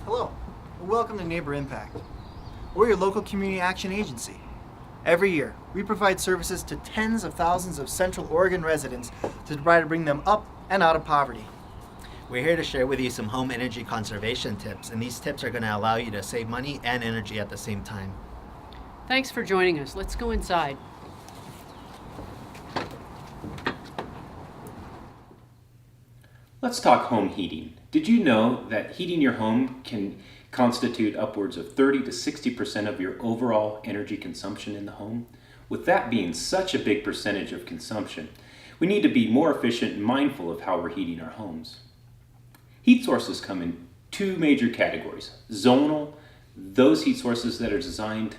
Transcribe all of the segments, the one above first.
Hello, and welcome to Neighbor Impact. We're your local community action agency. Every year, we provide services to tens of thousands of Central Oregon residents to try to bring them up and out of poverty. We're here to share with you some home energy conservation tips, and these tips are going to allow you to save money and energy at the same time. Thanks for joining us. Let's go inside. Let's talk home heating. Did you know that heating your home can constitute upwards of 30 to 60% of your overall energy consumption in the home? With that being such a big percentage of consumption, we need to be more efficient and mindful of how we're heating our homes. Heat sources come in two major categories. Zonal, those heat sources that are designed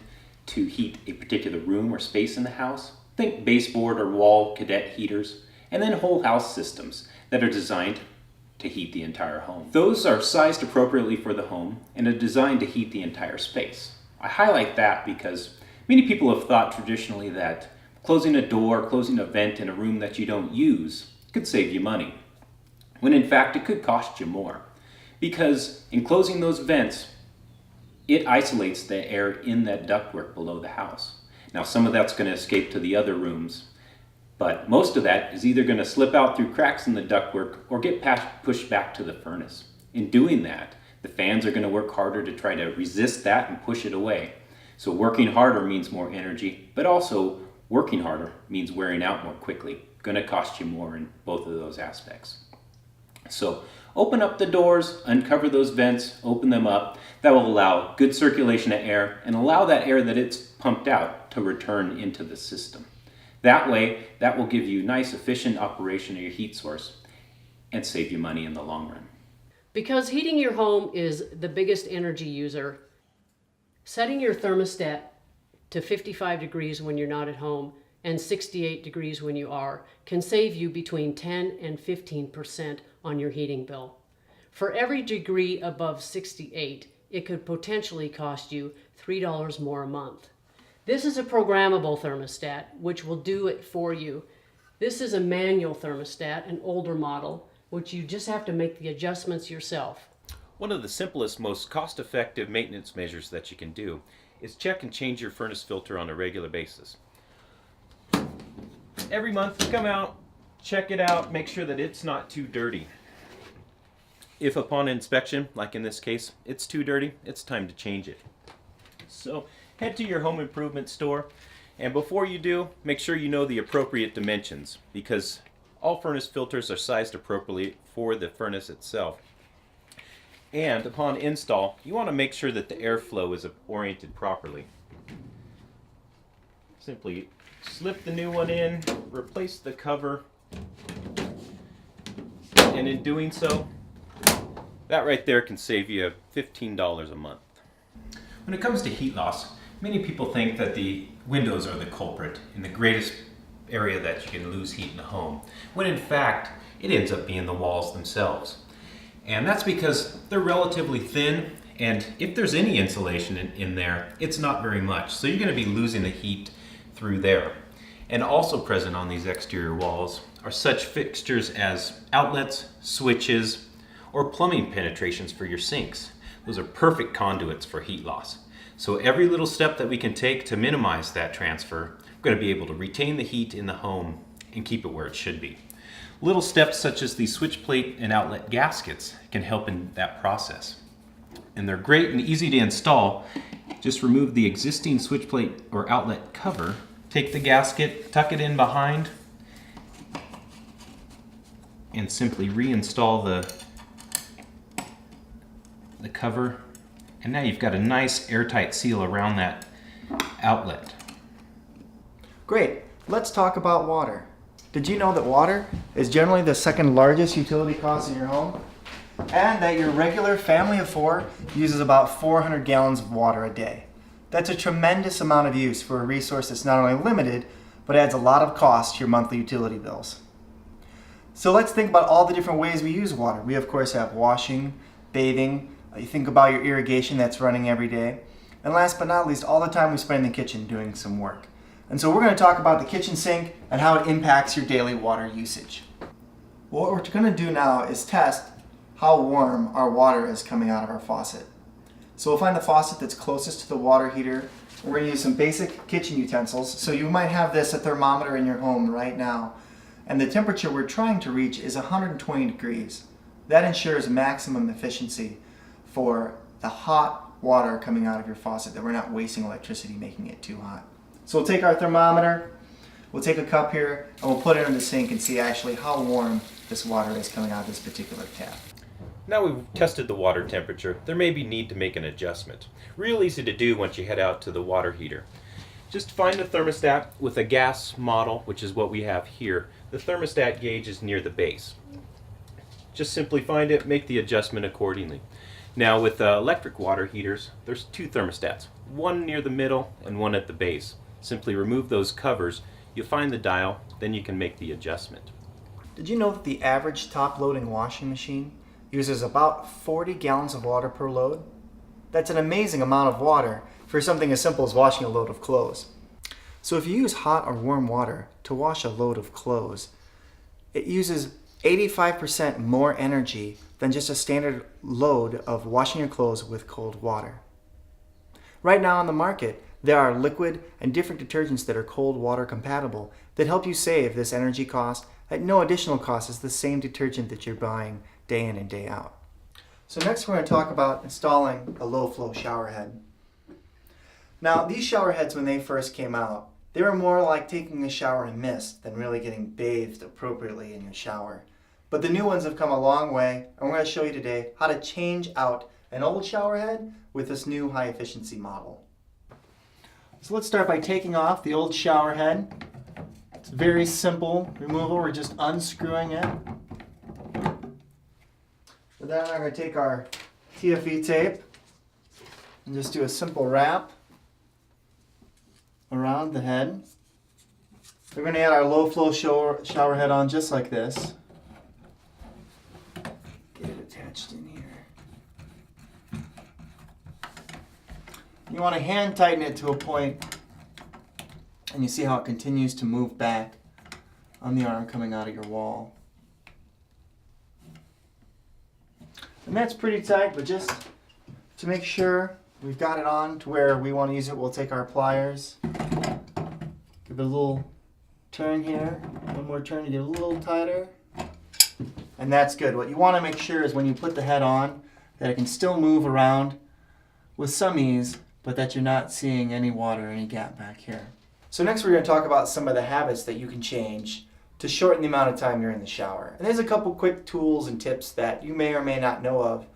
to heat a particular room or space in the house. Think baseboard or wall cadet heaters. And then whole house systems that are designed to heat the entire home. Those are sized appropriately for the home and are designed to heat the entire space. I highlight that because many people have thought traditionally that closing a door, closing a vent in a room that you don't use could save you money, when in fact it could cost you more. Because in closing those vents, it isolates the air in that ductwork below the house. Now some of that's going to escape to the other rooms, but most of that is either going to slip out through cracks in the ductwork or get pushed back to the furnace. In doing that, the fans are going to work harder to try to resist that and push it away. So working harder means more energy, but also working harder means wearing out more quickly. Going to cost you more in both of those aspects. So open up the doors, uncover those vents, open them up. That will allow good circulation of air and allow that air that it's pumped out to return into the system. That way, that will give you nice, efficient operation of your heat source and save you money in the long run. Because heating your home is the biggest energy user, setting your thermostat to 55 degrees when you're not at home and 68 degrees when you are can save you between 10 and 15% on your heating bill. For every degree above 68, it could potentially cost you $3 more a month. This is a programmable thermostat, which will do it for you. This is a manual thermostat, an older model, which you just have to make the adjustments yourself. One of the simplest, most cost-effective maintenance measures that you can do is check and change your furnace filter on a regular basis. Every month, come out, check it out, make sure that it's not too dirty. If upon inspection, like in this case, it's too dirty, it's time to change it. So head to your home improvement store, and before you do, make sure you know the appropriate dimensions, because all furnace filters are sized appropriately for the furnace itself. And upon install, you want to make sure that the airflow is oriented properly. Simply slip the new one in, replace the cover, and in doing so, that right there can save you $15 a month. When it comes to heat loss, many people think that the windows are the culprit and the greatest area that you can lose heat in the home, when in fact it ends up being the walls themselves. And that's because they're relatively thin, and if there's any insulation in there, it's not very much. So you're going to be losing the heat through there. And also present on these exterior walls are such fixtures as outlets, switches, or plumbing penetrations for your sinks. Those are perfect conduits for heat loss. So every little step that we can take to minimize that transfer, we're going to be able to retain the heat in the home and keep it where it should be. Little steps such as the switch plate and outlet gaskets can help in that process. And they're great and easy to install. Just remove the existing switch plate or outlet cover, take the gasket, tuck it in behind, and simply reinstall the cover. And now you've got a nice airtight seal around that outlet. Great, let's talk about water. Did you know that water is generally the second largest utility cost in your home? And that your regular family of four uses about 400 gallons of water a day. That's a tremendous amount of use for a resource that's not only limited, but adds a lot of cost to your monthly utility bills. So let's think about all the different ways we use water. We of course have washing, bathing, you think about your irrigation that's running every day, and last but not least, all the time we spend in the kitchen doing some work. And so we're going to talk about the kitchen sink and how it impacts your daily water usage. What we're going to do now is test how warm our water is coming out of our faucet. So we'll find the faucet that's closest to the water heater. We're going to use some basic kitchen utensils. So you might have a thermometer in your home right now, and the temperature we're trying to reach is 120 degrees. That ensures maximum efficiency for the hot water coming out of your faucet, that we're not wasting electricity making it too hot. So we'll take our thermometer, we'll take a cup here, and we'll put it in the sink and see actually how warm this water is coming out of this particular tap. Now we've tested the water temperature, there may be need to make an adjustment. Real easy to do once you head out to the water heater. Just find the thermostat with a gas model, which is what we have here. The thermostat gauge is near the base. Just simply find it, make the adjustment accordingly. Now with electric water heaters, there's two thermostats, one near the middle and one at the base. Simply remove those covers, you'll find the dial, then you can make the adjustment. Did you know that the average top-loading washing machine uses about 40 gallons of water per load? That's an amazing amount of water for something as simple as washing a load of clothes. So if you use hot or warm water to wash a load of clothes, it uses 85% more energy than just a standard load of washing your clothes with cold water. Right now on the market, there are liquid and different detergents that are cold water compatible that help you save this energy cost at no additional cost as the same detergent that you're buying day in and day out. So next we're going to talk about installing a low flow shower head. Now these shower heads, when they first came out, they were more like taking a shower in mist than really getting bathed appropriately in your shower. But the new ones have come a long way, and we're going to show you today how to change out an old shower head with this new high efficiency model. So let's start by taking off the old shower head. It's very simple removal, we're just unscrewing it. With that, I'm going to take our TFE tape and just do a simple wrap around the head. We're going to add our low flow shower head on just like this. Get it attached in here. You want to hand tighten it to a point, and you see how it continues to move back on the arm coming out of your wall. And that's pretty tight, but just to make sure we've got it on to where we want to use it, we'll take our pliers, give it a little turn here, one more turn to get a little tighter, and that's good. What you want to make sure is when you put the head on that it can still move around with some ease, but that you're not seeing any water, any gap back here. So next we're going to talk about some of the habits that you can change to shorten the amount of time you're in the shower. And there's a couple quick tools and tips that you may or may not know of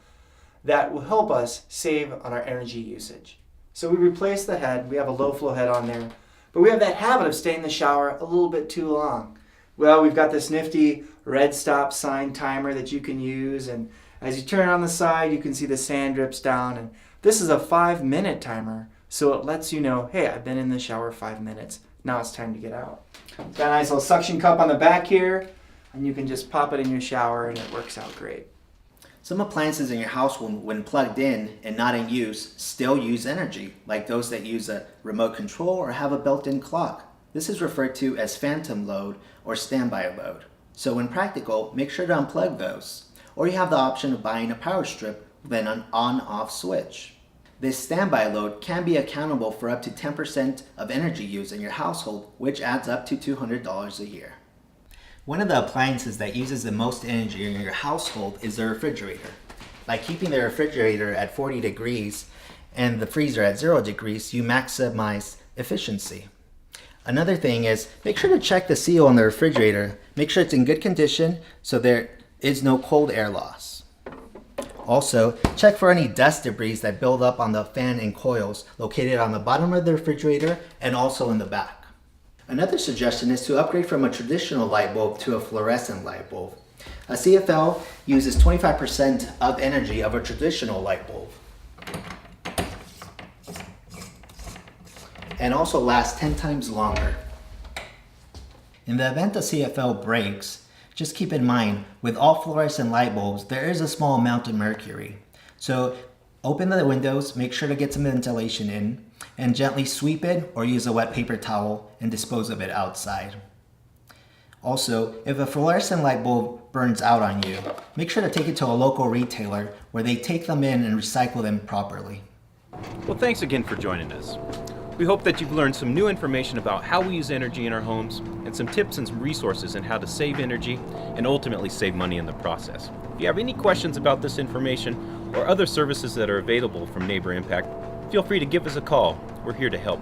that will help us save on our energy usage. So we replace the head, we have a low flow head on there, but we have that habit of staying in the shower a little bit too long. Well, we've got this nifty red stop sign timer that you can use, and as you turn it on the side, you can see the sand drips down, and this is a 5-minute timer, so it lets you know, hey, I've been in the shower 5 minutes, now it's time to get out. It's got a nice little suction cup on the back here, and you can just pop it in your shower and it works out great. Some appliances in your house, when plugged in and not in use, still use energy, like those that use a remote control or have a built-in clock. This is referred to as phantom load or standby load. So when practical, make sure to unplug those. Or you have the option of buying a power strip with an on-off switch. This standby load can be accountable for up to 10% of energy use in your household, which adds up to $200 a year. One of the appliances that uses the most energy in your household is the refrigerator. By keeping the refrigerator at 40 degrees and the freezer at 0 degrees, you maximize efficiency. Another thing is, make sure to check the seal on the refrigerator. Make sure it's in good condition so there is no cold air loss. Also, check for any dust debris that build up on the fan and coils located on the bottom of the refrigerator and also in the back. Another suggestion is to upgrade from a traditional light bulb to a fluorescent light bulb. A CFL uses 25% of energy of a traditional light bulb and also lasts 10 times longer. In the event a CFL breaks, just keep in mind, with all fluorescent light bulbs, there is a small amount of mercury. So open the windows, make sure to get some ventilation in, and gently sweep it or use a wet paper towel and dispose of it outside. Also, if a fluorescent light bulb burns out on you, make sure to take it to a local retailer where they take them in and recycle them properly. Well, thanks again for joining us. We hope that you've learned some new information about how we use energy in our homes and some tips and some resources on how to save energy and ultimately save money in the process. If you have any questions about this information or other services that are available from Neighbor Impact, feel free to give us a call. We're here to help.